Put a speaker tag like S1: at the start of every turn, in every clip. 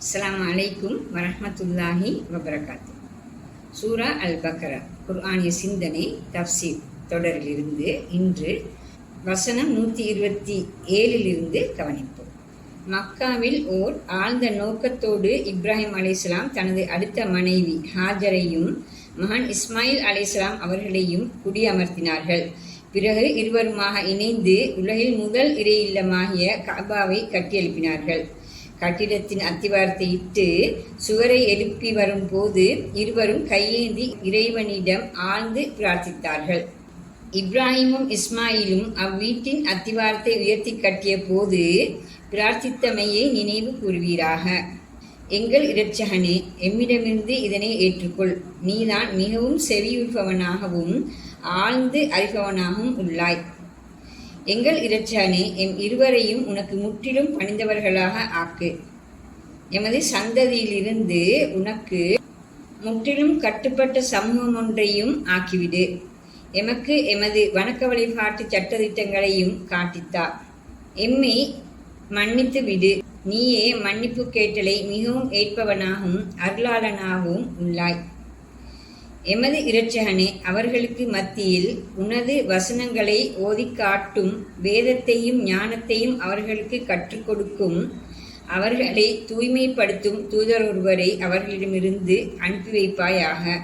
S1: அஸ்ஸலாமு அலைக்கும் வரஹ்மத்துல்லாஹி வபரகாத்து. சூரா அல் பக்ரா குர்ஆனிய சிந்தனை தஃப்சீர் தொடரிலிருந்து இன்று வசனம் 127 கவனிப்போம். மக்காவில் ஓர் ஆழ்ந்த நோக்கத்தோடு இப்ராஹிம் அலைஹிஸ்ஸலாம் தனது அடுத்த மனைவி ஹாஜரையும் மகன் இஸ்மாயில் அலைஹிஸ்ஸலாம் அவர்களையும் குடியமர்த்தினார்கள். பிறகு இருவருமாக இணைந்து உலகில் முதல் இறை இல்லமாகிய கஅபாவை கட்டியெழுப்பினார்கள். கட்டிடத்தின் அத்திவாரத்தை இட்டு சுவரை எழுப்பி வரும் போது இருவரும் கையேந்தி இறைவனிடம் ஆழ்ந்து பிரார்த்தித்தார்கள். இப்ராஹிமும் இஸ்மாயிலும் அவ்வீட்டின் அத்திவாரத்தை உயர்த்தி கட்டிய போது பிரார்த்தித்தமையை நினைவு கூறுவீராக. எங்கள் இரட்சகனே, எம்மிடமிருந்து இதனை ஏற்றுக்கொள். நீதான் மிகவும் செவியுறுபவனாகவும் ஆழ்ந்து அறிபவனாகவும் உள்ளாய். எங்கள் இரட்சகனே, எம் இருவரையும் உனக்கு முற்றிலும் பணிந்தவர்களாக ஆக்கு. எமது சந்ததியிலிருந்து உனக்கு முற்றிலும் கட்டுப்பட்ட சமூகம் ஒன்றையும் ஆக்கிவிடு. எமக்கு எமது வணக்க வழிபாட்டு சட்டதிட்டங்களையும் காட்டித்தா. எம்மை மன்னித்து விடு. நீயே மன்னிப்பு கேட்டலை மிகவும் ஏற்பவனாகவும் அருளாளனாகவும் உள்ளாய். எமது இரட்சகனே, அவர்களுக்கு மத்தியில் உனது வசனங்களை ஓதிக் காட்டும் வேதத்தையும் ஞானத்தையும் அவர்களுக்கு கற்றுக் கொடுக்கும் அவர்களை தூய்மைப்படுத்தும் தூதரொருவரை அவர்களிடமிருந்து அனுப்பி வைப்பாயாக.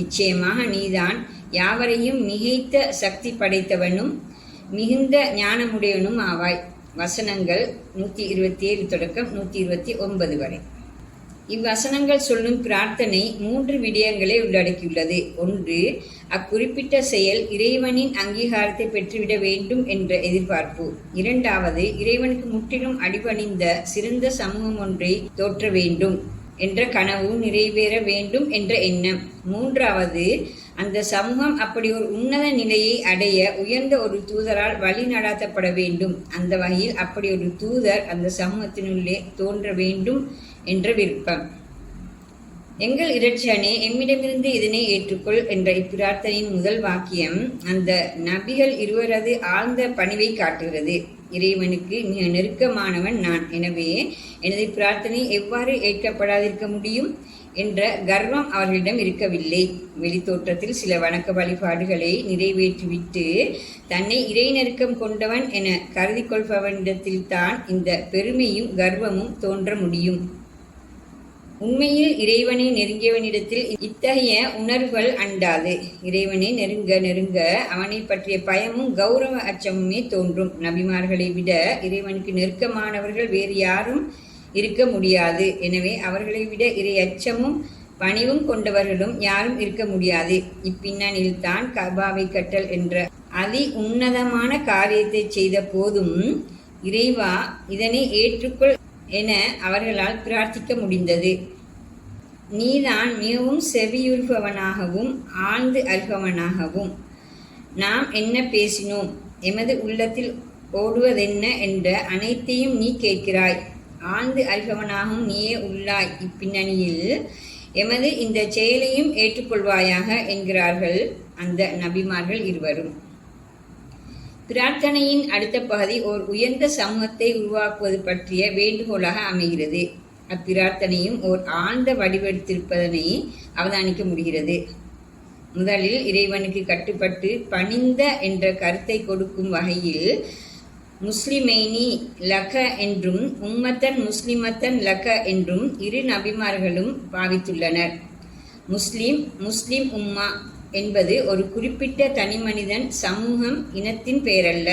S1: நிச்சயமாக நீதான் யாவரையும் மிகைத்த சக்தி படைத்தவனும் மிகுந்த ஞானமுடையவனும் ஆவாய். வசனங்கள் 127 தொடக்கம் 129 வரை. இவ்வசனங்கள் சொல்லும் பிரார்த்தனை 3 விடயங்களை உள்ளடக்கியுள்ளது. ஒன்று, அக்குறிப்பிட்ட செயல் இறைவனின் அங்கீகாரத்தை பெற்றுவிட வேண்டும் என்ற எதிர்பார்ப்பு. இரண்டாவது, இறைவனுக்கு முற்றிலும் அடிபணிந்த சிறந்த சமூகம் ஒன்றை தோற்ற வேண்டும் என்ற கனவு நிறைவேற வேண்டும் என்ற எண்ணம். மூன்றாவது, அந்த சமூகம் அப்படி ஒரு உன்னத நிலையை அடைய உயர்ந்த ஒரு தூதரால் வழி நடாத்தப்பட வேண்டும். அந்த வகையில் அப்படி ஒரு தூதர் அந்த சமூகத்தினுள்ளே தோன்ற வேண்டும் என்ற விருப்பம். எங்கள் இரட்சகனே, எம்மிடமிருந்து இதனை ஏற்றுக்கொள் என்ற இப்பிரார்த்தனையின் முதல் வாக்கியம் அந்த நபிகள் இருவரது ஆழ்ந்த பணிவை காட்டுகிறது. இறைவனுக்கு மிக நெருக்கமானவன் நான், எனவே எனது பிரார்த்தனை எவ்வாறு ஏற்கப்படாதிருக்க முடியும் என்ற கர்வம் அவர்களிடம் இருக்கவில்லை. வெளித்தோற்றத்தில் சில வணக்க வழிபாடுகளை நிறைவேற்றிவிட்டு தன்னை இறை நெருக்கம் கொண்டவன் என கருதி கொள்பவனிடத்தில்தான் இந்த பெருமையும் கர்வமும் தோன்ற முடியும். உண்மையில் இறைவனை நெருங்கியவனிடத்தில் இத்தகைய உணர்வுகள் அண்டாது. இறைவனை நெருங்க நெருங்க அவனை பற்றிய பயமும் கௌரவ அச்சமுமே தோன்றும். நபிமார்களை விட இறைவனுக்கு நெருக்கமானவர்கள் வேறு யாரும் இருக்க முடியாது. எனவே அவர்களை விட இறை அச்சமும் பணிவும் கொண்டவர்களும் யாரும் இருக்க முடியாது. இப்பின்னணியில் தான் கஅபாவை கட்டல் என்ற அதி உன்னதமான காரியத்தை செய்த போதும் இறைவா இதனை ஏற்றுக்கொள் என அவர்களால் பிரார்த்திக்க முடிந்தது. நீதான் மிகவும் செவியுறுபவனாகவும் ஆழ்ந்து அறிபவனாகவும். நாம் என்ன பேசினோம், எமது உள்ளத்தில் ஓடுவதென்ன என்ற அனைத்தையும் நீ கேட்கிறாய். ஆழ்ந்து அறிபவனாகவும் நீயே உள்ளாய். இப்பின்னணியில் எமது இந்த செயலையும் ஏற்றுக்கொள்வாயாக என்கிறார்கள் அந்த நபிமார்கள் இருவரும். பிரார்த்தனையின் அடுத்த பகுதி ஓர் உயர்ந்த சமூகத்தை உருவாக்குவது பற்றிய வேண்டுகோளாக அமைகிறது. அப்பிரார்த்தனையும் ஓர் ஆழ்ந்த வடிவெடுத்திருப்பதனை அவதானிக்க முடிகிறது. முதலில் இறைவனுக்கு கட்டுப்பட்டு பணிந்த என்ற கருத்தை கொடுக்கும் வகையில் முஸ்லிமைனி லக என்றும் உம்மத்தன் முஸ்லிமத்தன் லக என்றும் இரு நபிமார்களும் பாவித்துள்ளனர். முஸ்லிம் உம்மா என்பது ஒரு குறிப்பிட்ட தனிமனிதன், சமூகம், இனத்தின் பெயரல்ல.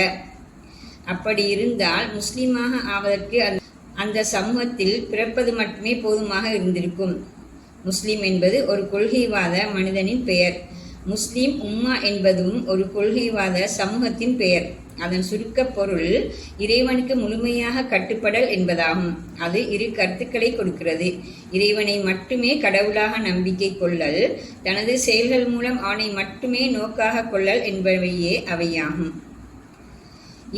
S1: அப்படி இருந்தால் முஸ்லிமாக ஆவதற்கு அந்த சமூகத்தில் பிறப்பது மட்டுமே போதுமாக இருந்திருக்கும். முஸ்லிம் என்பது ஒரு கொள்கைவாத மனிதனின் பெயர். முஸ்லிம் உம்மா என்பதும் ஒரு கொள்கைவாத சமூகத்தின் பெயர். அதன் சுருக்க பொருள் இறைவனுக்கு முழுமையாக கட்டுப்படல் என்பதாகும். அது இரு கருத்துக்களை கொடுக்கிறது. இறைவனை மட்டுமே கடவுளாக நம்பிக்கை கொள்ளல், தனது செயல்கள் மூலம் அவனை மட்டுமே நோக்காக கொள்ளல் என்பவையே அவையாகும்.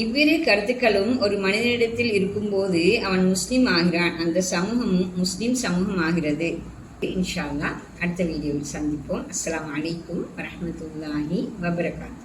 S1: இவ்விரு கருத்துக்களும் ஒரு மனிதனிடத்தில் இருக்கும்போது அவன் முஸ்லிம் ஆகிறான். அந்த சமூகமும் முஸ்லிம் சமூகம் ஆகிறது. இன்ஷா அல்லாஹ் அடுத்த வீடியோவில் சந்திப்போம். அஸ்ஸலாமு அலைக்கும் வரஹ்மத்துல்லாஹி வபரகாத்துஹு.